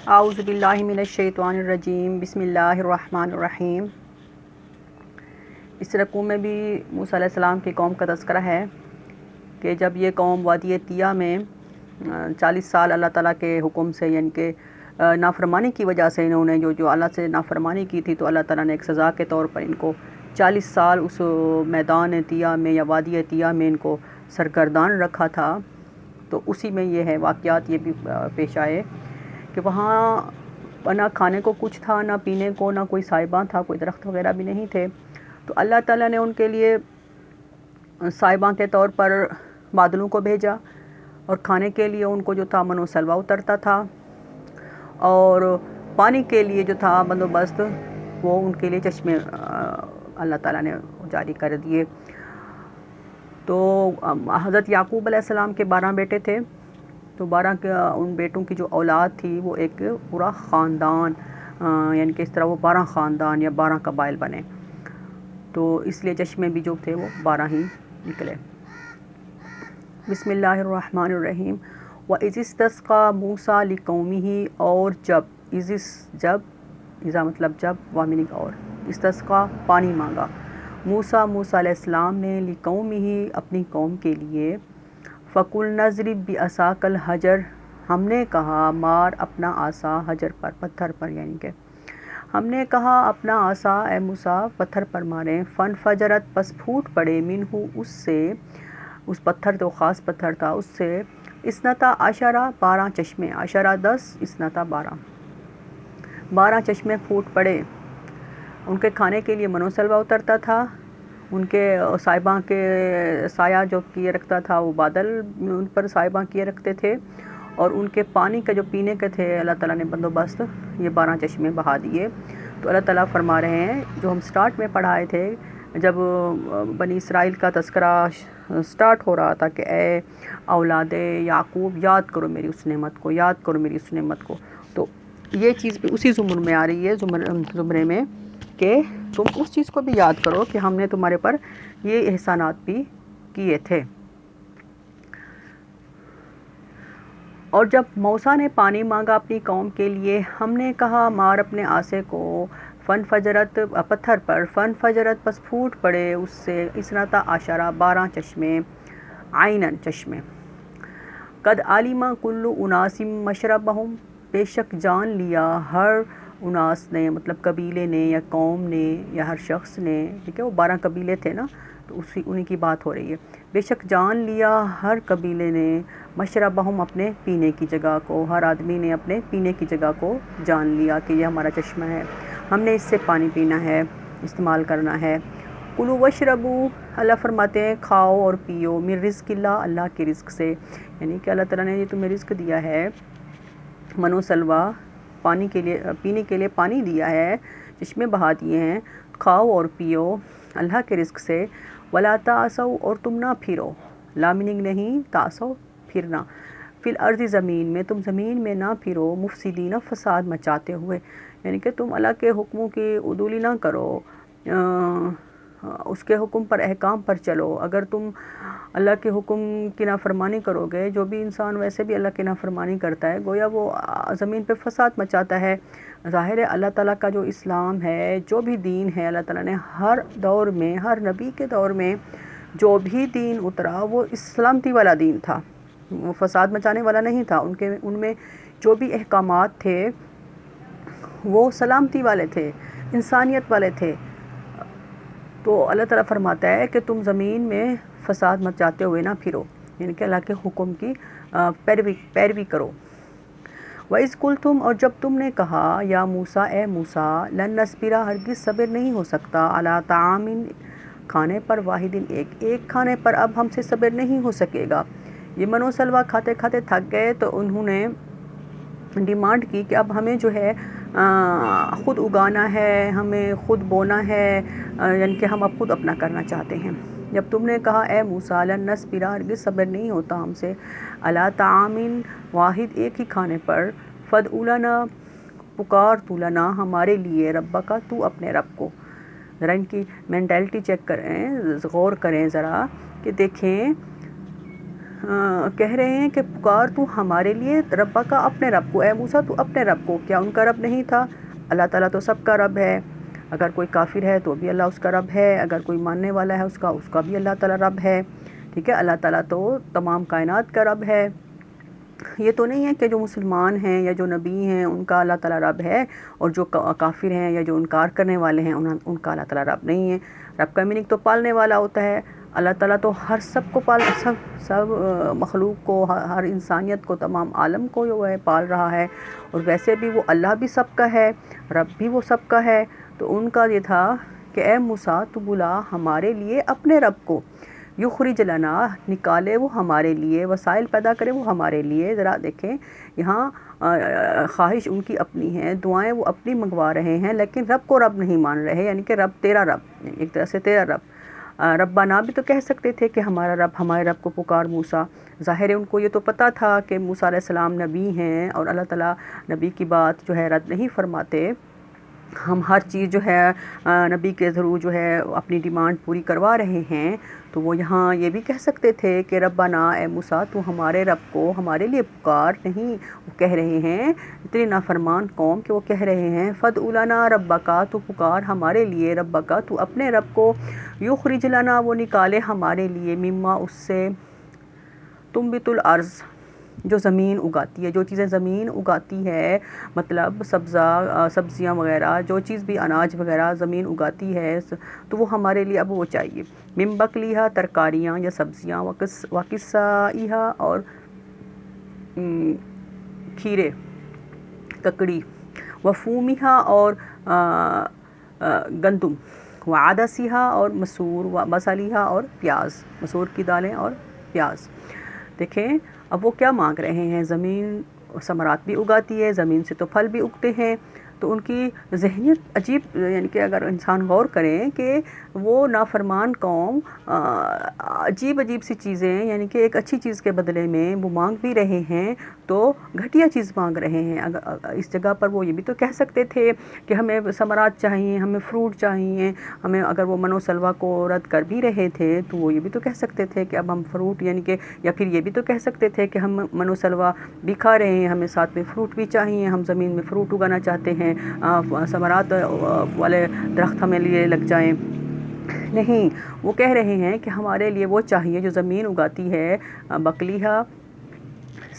اعوذ باللہ من الشیطان الرجیم، بسم اللہ الرحمن الرحیم۔ اس رکوع میں بھی موسیٰ علیہ السلام کی قوم کا تذکرہ ہے کہ جب یہ قوم وادی طیہ میں 40 سال اللہ تعالیٰ کے حکم سے، یعنی کہ نافرمانی کی وجہ سے انہوں نے جو اللہ سے نافرمانی کی تھی، تو اللہ تعالیٰ نے ایک سزا کے طور پر ان کو 40 سال اس میدان طیہ میں یا وادی طیہ میں ان کو سرگردان رکھا تھا۔ تو اسی میں یہ ہے واقعات یہ بھی پیش آئے کہ وہاں نہ کھانے کو کچھ تھا، نہ پینے کو، نہ کوئی سائباں تھا، کوئی درخت وغیرہ بھی نہیں تھے۔ تو اللہ تعالیٰ نے ان کے لیے سائباں کے طور پر بادلوں کو بھیجا، اور کھانے کے لیے ان کو جو تھا من و سلوہ اترتا تھا، اور پانی کے لیے جو تھا بندوبست وہ ان کے لیے چشمے اللہ تعالیٰ نے جاری کر دیے۔ تو حضرت یعقوب علیہ السلام کے 12 بیٹے تھے، تو 12 کے ان بیٹوں کی جو اولاد تھی وہ ایک پورا خاندان، یعنی کہ اس طرح وہ 12 خاندان یا 12 قبائل بنے، تو اس لیے چشمے بھی جو تھے وہ 12 ہی نکلے۔ بسم اللہ الرحمن الرحیم۔ وَإِذِ اسْتَسْقَىٰ مُوسَىٰ لِقَوْمِهِ، اور جب اذا مطلب جب، وامنگ اور، استسقا پانی مانگا، موسیٰ علیہ السلام نے لِقَوْمِهِ اپنی قوم کے لیے، فَقُلْنَا اضْرِب بِعَصَاكَ الْحَجَرَ، ہم نے کہا مار اپنا عصا حجر پر، پتھر پر، یعنی کہ ہم نے کہا اپنا عصا اے موسیٰ پتھر پر ماریں، فَانْفَجَرَتْ پس پھوٹ پڑے، منہ اس سے، اس پتھر تو خاص پتھر تھا، اس سے 12 چشمے، 10 12 چشمے پھوٹ پڑے۔ ان کے کھانے کے لیے من و سلوہ اترتا تھا، ان کے صاحباں کے سایہ جو کیے رکھتا تھا وہ بادل ان پر صاحباں کیے رکھتے تھے، اور ان کے پانی کا جو پینے کے تھے اللہ تعالیٰ نے بندوبست یہ 12 چشمے بہا دیے۔ تو اللہ تعالیٰ فرما رہے ہیں جو ہم سٹارٹ میں پڑھائے تھے، جب بنی اسرائیل کا تذکرہ سٹارٹ ہو رہا تھا کہ اے اولاد یعقوب یاد کرو میری اس نعمت کو، یاد کرو میری اس نعمت کو، تو یہ چیز بھی اسی زمر میں آ رہی ہے، زمرے میں، کہ تم اس چیز کو بھی یاد کرو کہ ہم نے تمہارے پر یہ احسانات بھی کیے تھے۔ اور جب موسیٰ نے پانی مانگا اپنی قوم کے لیے، ہم نے کہا مار اپنے عصے کو، فَانْفَجَرَتْ پتھر پر، فَانْفَجَرَتْ پس پھوٹ پڑے اس سے 12 چشمے، عیناً چشمے، قد علم کل اناس مشربہم، بے شک جان لیا ہر اناس نے، مطلب قبیلے نے یا قوم نے یا ہر شخص نے، ٹھیک ہے، وہ 12 قبیلے تھے نا، تو انہی کی بات ہو رہی ہے، بے شک جان لیا ہر قبیلے نے، مشربہم اپنے پینے کی جگہ کو، ہر آدمی نے اپنے پینے کی جگہ کو جان لیا کہ یہ ہمارا چشمہ ہے، ہم نے اس سے پانی پینا ہے، استعمال کرنا ہے۔ کلوا واشربوا، اللہ فرماتے ہیں کھاؤ اور پیو، من رزق اللہ، اللہ کے رزق سے، یعنی کہ اللہ تعالیٰ نے یہ تمہیں رزق دیا ہے، من و سلوہ، پانی کے لیے، پینے کے لیے پانی دیا ہے، چشمے بہا دیے ہیں، کھاؤ اور پیو اللہ کے رزق سے، ولا تعثوا، اور تم نہ پھرو، لا میننگ نہیں، تعثوا پھرنا، فی الارض زمین میں، تم زمین میں نہ پھرو، مفسدین فساد مچاتے ہوئے، یعنی کہ تم اللہ کے حکموں کی عدولی نہ کرو، اس کے حکم پر، احکام پر چلو۔ اگر تم اللہ کے حکم کی نافرمانی کرو گے، جو بھی انسان ویسے بھی اللہ کی نافرمانی کرتا ہے، گویا وہ زمین پہ فساد مچاتا ہے۔ ظاہر ہے اللہ تعالیٰ کا جو اسلام ہے، جو بھی دین ہے، اللہ تعالیٰ نے ہر دور میں، ہر نبی کے دور میں جو بھی دین اترا وہ سلامتی والا دین تھا، وہ فساد مچانے والا نہیں تھا، ان میں جو بھی احکامات تھے وہ سلامتی والے تھے، انسانیت والے تھے۔ تو اللہ تعالیٰ فرماتا ہے کہ تم زمین میں فساد مچاتے ہوئے نہ پھرو، یعنی کہ اللہ کے حکم کی پیروی کرو۔ وَإِذْ قُلْتُمْ، اور جب تم نے کہا، یا موسیٰ اے موسیٰ، لن نصبر، ہرگز صبر نہیں ہو سکتا، علی طعام، کھانے پر، واحد، ایک کھانے پر اب ہم سے صبر نہیں ہو سکے گا۔ یہ من و سلوہ کھاتے کھاتے تھک گئے، تو انہوں نے ڈیمانڈ کی کہ اب ہمیں جو ہے خود اگانا ہے، ہمیں خود بونا ہے، یعنی کہ ہم اب خود اپنا کرنا چاہتے ہیں۔ جب تم نے کہا اے موسیٰ لن نصبر، ہرگز صبر نہیں ہوتا ہم سے، علی طعام، واحد ایک ہی کھانے پر، فادع لنا، پکار تو لنا ہمارے لیے، ربک تو اپنے رب کو۔ ذرا ان کی مینٹیلٹی چیک کریں، غور کریں ذرا کہ دیکھیں کہہ رہے ہیں کہ پکار تو ہمارے لیے ربا کا اپنے رب کو، اے موسیٰ تو اپنے رب کو، کیا ان کا رب نہیں تھا؟ اللہ تعالیٰ تو سب کا رب ہے، اگر کوئی کافر ہے تو بھی اللہ اس کا رب ہے، اگر کوئی ماننے والا ہے اس کا بھی اللہ تعالیٰ رب ہے، ٹھیک ہے، اللہ تعالیٰ تو تمام کائنات کا رب ہے۔ یہ تو نہیں ہے کہ جو مسلمان ہیں یا جو نبی ہیں ان کا اللہ تعالیٰ رب ہے اور جو کافر ہیں یا جو انکار کرنے والے ہیں ان کا اللہ تعالیٰ رب نہیں ہے۔ رب کا میننگ تو پالنے والا ہوتا ہے، اللہ تعالیٰ تو ہر سب کو سب مخلوق کو، ہر انسانیت کو، تمام عالم کو جو ہے پال رہا ہے، اور ویسے بھی وہ اللہ بھی سب کا ہے، رب بھی وہ سب کا ہے۔ تو ان کا یہ تھا کہ اے موسیٰ تو بلا ہمارے لیے اپنے رب کو، یخرج لنا نکالے وہ ہمارے لیے، وسائل پیدا کرے وہ ہمارے لیے۔ ذرا دیکھیں یہاں خواہش ان کی اپنی ہے، دعائیں وہ اپنی منگوا رہے ہیں، لیکن رب کو رب نہیں مان رہے، یعنی کہ رب تیرا رب، ایک طرح سے تیرا رب۔ ربنا بھی تو کہہ سکتے تھے کہ ہمارا رب، ہمارے رب کو پکار موسیٰ۔ ظاہر ہے ان کو یہ تو پتہ تھا کہ موسیٰ علیہ السلام نبی ہیں اور اللہ تعالیٰ نبی کی بات جو ہے رد نہیں فرماتے، ہم ہر چیز جو ہے نبی کے تھرو جو ہے اپنی ڈیمانڈ پوری کروا رہے ہیں، تو وہ یہاں یہ بھی کہہ سکتے تھے کہ ربنا اے موسیٰ تو ہمارے رب کو ہمارے لیے پکار۔ نہیں، وہ کہہ رہے ہیں اتنی نافرمان قوم کہ وہ کہہ رہے ہیں فدع لنا ربکا، تو پکار ہمارے لیے ربکا، تو اپنے رب کو، یخرج لنا وہ نکالے ہمارے لیے، مما اس سے، تنبت الارض جو زمین اگاتی ہے، جو چیزیں زمین اگاتی ہے، مطلب سبزیاں وغیرہ، جو چیز بھی اناج وغیرہ زمین اگاتی ہے تو وہ ہمارے لیے اب وہ چاہیے، من بقلیہا ترکاریاں یا سبزیاں، وقصائہا اور کھیرے، ککڑی، وفومہا اور گندم، وعدسہا اور مسور، وبصلیہا اور پیاز، مسور کی دالیں اور پیاز۔ دیکھیں اب وہ کیا مانگ رہے ہیں، زمین ثمرات بھی اگاتی ہے، زمین سے تو پھل بھی اگتے ہیں، تو ان کی ذہنیت عجیب، یعنی کہ اگر انسان غور کریں کہ وہ نافرمان قوم عجیب سی چیزیں، یعنی کہ ایک اچھی چیز کے بدلے میں وہ مانگ بھی رہے ہیں تو گھٹیا چیز مانگ رہے ہیں۔ اس جگہ پر وہ یہ بھی تو کہہ سکتے تھے کہ ہمیں ثمرات چاہیے، ہمیں فروٹ چاہیے، ہمیں، اگر وہ من و سلوہ کو رد کر بھی رہے تھے تو وہ یہ بھی تو کہہ سکتے تھے کہ اب ہم فروٹ، یعنی کہ، یا پھر یہ بھی تو کہہ سکتے تھے کہ ہم من و سلوہ بھی کھا رہے ہیں، ہمیں ساتھ میں فروٹ بھی چاہیے، ہم زمین میں فروٹ اگانا چاہتے ہیں، ثمرات والے درخت ہمیں لیے لگ جائیں۔ نہیں، وہ کہہ رہے ہیں کہ ہمارے لیے وہ چاہیے جو زمین اگاتی ہے، بقلیہا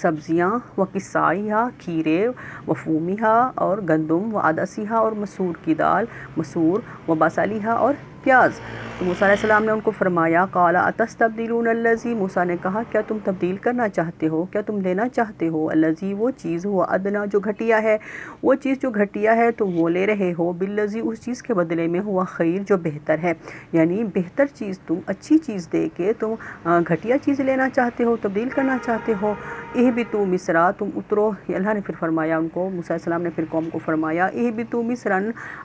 سبزیاں، وقصائہا کھیرے، وفومہا اور گندم، وعدسہا اور مسور کی دال، مسور، وبصلیہا اور پیاز۔ تو موسیٰ علیہ السلام نے ان کو فرمایا قال اتستبدلون الذی، موسیٰ نے کہا کیا تم تبدیل کرنا چاہتے ہو، کیا تم لینا چاہتے ہو، الذی وہ چیز، ہوا ادنا جو گھٹیا ہے، وہ چیز جو گھٹیا ہے تم وہ لے رہے ہو، بالذی اس چیز کے بدلے میں، ہوا خیر جو بہتر ہے، یعنی بہتر چیز، تم اچھی چیز دے کے تم گھٹیا چیز لینا چاہتے ہو، تبدیل کرنا چاہتے ہو۔ اہبطوا مصر، تم اترو، اللہ نے پھر فرمایا ان کو، موسیٰ علیہ السلام نے پھر قوم کو فرمایا اہبطوا مصرا،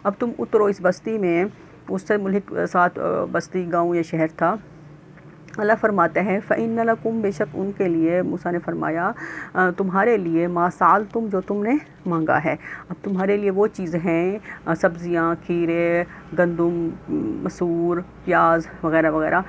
اب تم اترو اس بستی میں، اس سے ملک 7 بستی، گاؤں یا شہر تھا۔ اللہ فرماتے ہیں فَإِنَّ لَكُمْ، بے شک ان کے لیے، موسیٰ نے فرمایا تمہارے لیے، ما سألتم جو تم نے مانگا ہے، اب تمہارے لیے وہ چیزیں ہیں، سبزیاں، کھیرے، گندم، مسور، پیاز وغیرہ وغیرہ،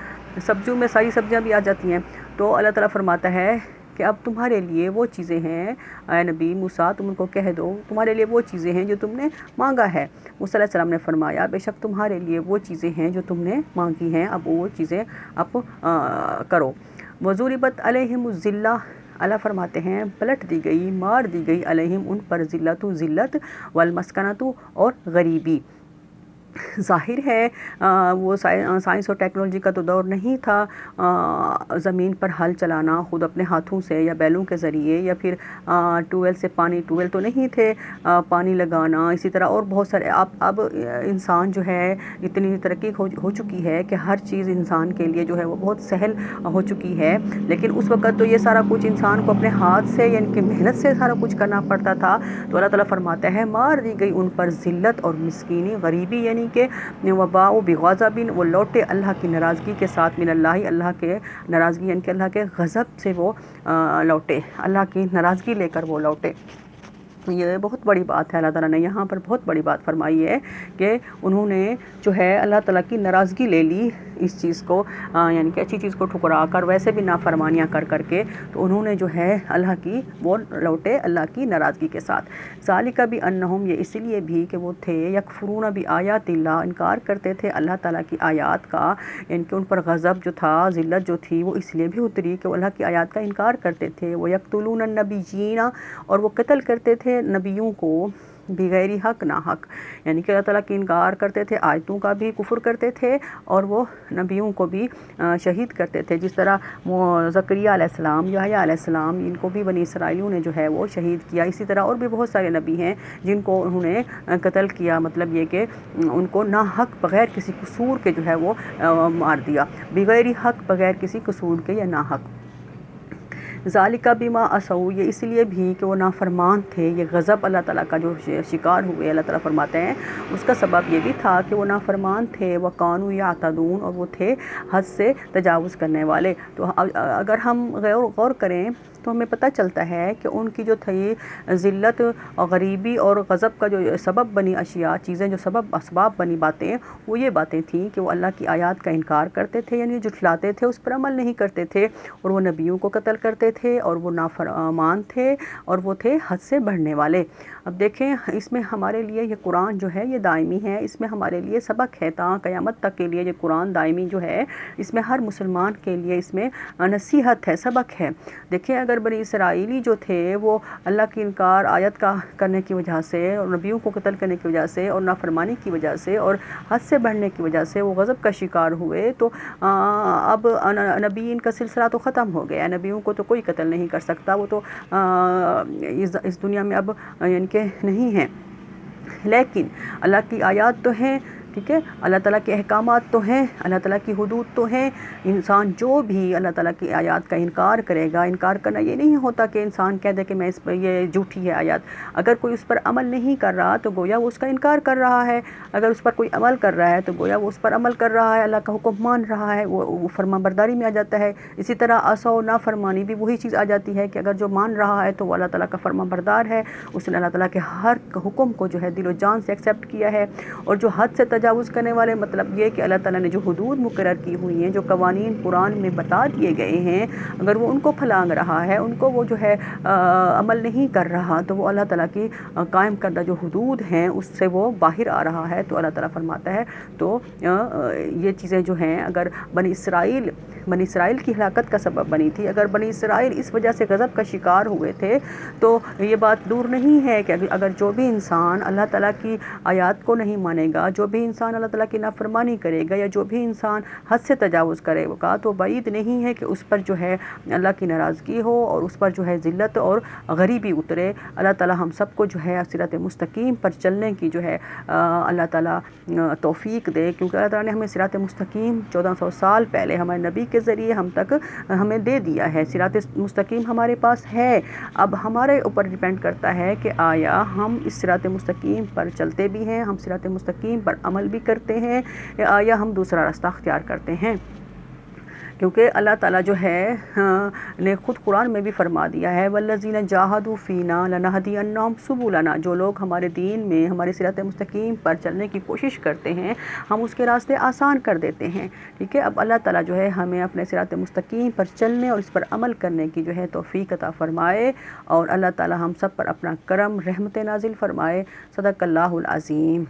سبزیوں میں ساری سبزیاں بھی آ جاتی ہیں۔ تو اللہ تعالیٰ فرماتا ہے کہ اب تمہارے لیے وہ چیزیں ہیں، اے نبی موسیٰ تم ان کو کہہ دو تمہارے لیے وہ چیزیں ہیں جو تم نے مانگا ہے۔ موسیٰ علیہ السلام نے فرمایا بے شک تمہارے لیے وہ چیزیں ہیں جو تم نے مانگی ہیں، اب وہ چیزیں اب کرو۔ وَضُرِبَتْ عَلَيْهِمُ الذِّلَّةُ، اللہ فرماتے ہیں پلٹ دی گئی، مار دی گئی، علیہم ان پر، ذلت، ذلت، والمسکنۃ اور غریبی۔ ظاہر ہے وہ سائنس اور ٹیکنالوجی کا تو دور نہیں تھا، زمین پر ہل چلانا خود اپنے ہاتھوں سے یا بیلوں کے ذریعے، یا پھر ٹویل سے پانی، ٹویل تو نہیں تھے، پانی لگانا، اسی طرح اور بہت سارے۔ اب انسان جو ہے اتنی ترقی ہو چکی ہے کہ ہر چیز انسان کے لیے جو ہے وہ بہت سہل ہو چکی ہے، لیکن اس وقت تو یہ سارا کچھ انسان کو اپنے ہاتھ سے، یعنی کہ محنت سے سارا کچھ کرنا پڑتا تھا۔ تو اللہ تعالیٰ فرماتا ہے مار دی گئی ان پر ذلت اور مسکینی، غریبی، یعنی کہ وباء بغضب، وہ لوٹے اللہ کی ناراضگی کے ساتھ، من اللہ، اللہ کے ناراضگی، یعنی کہ اللہ کے غضب سے وہ لوٹے، اللہ کی ناراضگی لے کر وہ لوٹے۔ یہ بہت بڑی بات ہے، اللہ تعالیٰ نے یہاں پر بہت بڑی بات فرمائی ہے کہ انہوں نے جو ہے اللہ تعالیٰ کی ناراضگی لے لی اس چیز کو، یعنی کہ اچھی چیز کو ٹھکرا کر، ویسے بھی نافرمانیاں کر کر کے، تو انہوں نے جو ہے اللہ کی وہ لوٹے اللہ کی ناراضگی کے ساتھ۔ ذالک بانہم، یہ اسی لیے بھی کہ وہ تھے یکفرون بآیات اللہ، انکار کرتے تھے اللہ تعالیٰ کی آیات کا، یعنی کہ ان پر غضب جو تھا، ذلت جو تھی، وہ اس لیے بھی اتری کہ وہ اللہ کی آیات کا انکار کرتے تھے۔ وہ یقتلون النبیین، اور وہ قتل کرتے تھے نبیوں کو، بغیر حق، نہ حق، یعنی کہ اللہ تعالیٰ کی انکار کرتے تھے، آیتوں کا بھی کفر کرتے تھے، اور وہ نبیوں کو بھی شہید کرتے تھے، جس طرح وہ زکریہ علیہ السلام، یحییٰ علیہ السلام، ان کو بھی بنی اسرائیلیوں نے جو ہے وہ شہید کیا۔ اسی طرح اور بھی بہت سارے نبی ہیں جن کو انہوں نے قتل کیا، مطلب یہ کہ ان کو نہ حق بغیر کسی قصور کے جو ہے وہ مار دیا، بغیر حق، بغیر کسی قصور کے یا نہ حق۔ ذالک بما عصوا، یہ اس لیے بھی کہ وہ نافرمان تھے، یہ غضب اللہ تعالیٰ کا جو شکار ہوئے، اللہ تعالیٰ فرماتے ہیں اس کا سبب یہ بھی تھا کہ وہ نافرمان تھے، وکانوا یعتدون، اور وہ تھے حد سے تجاوز کرنے والے۔ تو اگر ہم غور کریں تو ہمیں پتہ چلتا ہے کہ ان کی جو تھی ذلت اور غریبی اور غضب کا جو سبب بنی اشیاء، چیزیں جو اسباب بنی باتیں، وہ یہ باتیں تھیں کہ وہ اللہ کی آیات کا انکار کرتے تھے، یعنی جھٹلاتے تھے، اس پر عمل نہیں کرتے تھے، اور وہ نبیوں کو قتل کرتے تھے، اور وہ نافرمان تھے، اور وہ تھے حد سے بڑھنے والے۔ اب دیکھیں اس میں ہمارے لیے یہ قرآن جو ہے یہ دائمی ہے، اس میں ہمارے لیے سبق ہے، تا قیامت تک کے لیے یہ قرآن دائمی جو ہے، اس میں ہر مسلمان کے لیے اس میں نصیحت ہے، سبق ہے۔ دیکھیں اگر بنی اسرائیلی جو تھے وہ اللہ کی انکار آیت کا کرنے کی وجہ سے، اور نبیوں کو قتل کرنے کی وجہ سے، اور نافرمانی کی وجہ سے، اور حد سے بڑھنے کی وجہ سے وہ غضب کا شکار ہوئے، تو اب نبیین کا سلسلہ تو ختم ہو گیا، نبیوں کو تو کوئی قتل نہیں کر سکتا، وہ تو اس دنیا میں اب یعنی کہ نہیں ہیں، لیکن اللہ کی آیات تو ہیں، ٹھیک ہے، اللہ تعالیٰ کے احکامات تو ہیں، اللہ تعالیٰ کی حدود تو ہیں۔ انسان جو بھی اللہ تعالیٰ کی آیات کا انکار کرے گا، انکار کرنا یہ نہیں ہوتا کہ انسان کہہ دے کہ میں اس پر یہ جھوٹی ہے آیات، اگر کوئی اس پر عمل نہیں کر رہا تو گویا وہ اس کا انکار کر رہا ہے، اگر اس پر کوئی عمل کر رہا ہے تو گویا وہ اس پر عمل کر رہا ہے، اللہ کا حکم مان رہا ہے، وہ فرما برداری میں آ جاتا ہے۔ اسی طرح عصا و نافرمانی بھی وہی چیز آ جاتی ہے کہ اگر جو مان رہا ہے تو وہ اللہ تعالیٰ کا فرما بردار ہے، اس نے اللہ تعالیٰ کے ہر حکم کو جو ہے دل و جان سے ایکسیپٹ کیا ہے۔ اور جو حد سے تجاوز کرنے والے، مطلب یہ کہ اللہ تعالیٰ نے جو حدود مقرر کی ہوئی ہیں، جو قوانین قرآن میں بتا دیے گئے ہیں، اگر وہ ان کو پھلانگ رہا ہے، ان کو وہ جو ہے عمل نہیں کر رہا، تو وہ اللہ تعالیٰ کی قائم کردہ جو حدود ہیں اس سے وہ باہر آ رہا ہے، تو اللہ تعالیٰ فرماتا ہے تو یہ چیزیں جو ہیں اگر بنی اسرائیل کی ہلاکت کا سبب بنی تھی، اگر بنی اسرائیل اس وجہ سے غضب کا شکار ہوئے تھے، تو یہ بات دور نہیں ہے کہ اگر جو بھی انسان اللہ تعالیٰ کی آیات کو نہیں مانے گا، جو بھی انسان اللہ تعالیٰ کی نافرمانی کرے گا، یا جو بھی انسان حد سے تجاوز کرے گا، تو بعید نہیں ہے کہ اس پر جو ہے اللہ کی ناراضگی ہو، اور اس پر جو ہے ذلت اور غریبی اترے۔ اللہ تعالیٰ ہم سب کو جو ہے صراط مستقیم پر چلنے کی جو ہے اللہ تعالیٰ توفیق دے، کیونکہ اللہ تعالیٰ نے ہمیں صراط مستقیم 1400 سال پہلے ہمارے نبی کے ذریعے ہم تک ہمیں دے دیا ہے، صراط مستقیم ہمارے پاس ہے۔ اب ہمارے اوپر ڈیپینڈ کرتا ہے کہ آیا ہم اس صراط مستقیم پر چلتے بھی ہیں، ہم صراط مستقیم پر عمل بھی کرتے ہیں، یا ہم دوسرا راستہ اختیار کرتے ہیں، کیونکہ اللہ تعالیٰ جو ہے نے خود قرآن میں بھی فرما دیا ہے، وَالَّذِينَ جَاهَدُوا فِينَا لَنَهْدِيَنَّهُمْ سُبُلَنَا، جو لوگ ہمارے دین میں ہمارے صراط مستقیم پر چلنے کی کوشش کرتے ہیں، ہم اس کے راستے آسان کر دیتے ہیں، ٹھیک ہے۔ اب اللہ تعالیٰ جو ہے ہمیں اپنے صراط مستقیم پر چلنے اور اس پر عمل کرنے کی جو ہے توفیق عطا فرمائے، اور اللہ تعالیٰ ہم سب پر اپنا کرم رحمت نازل فرمائے۔ صدق اللہ العظیم۔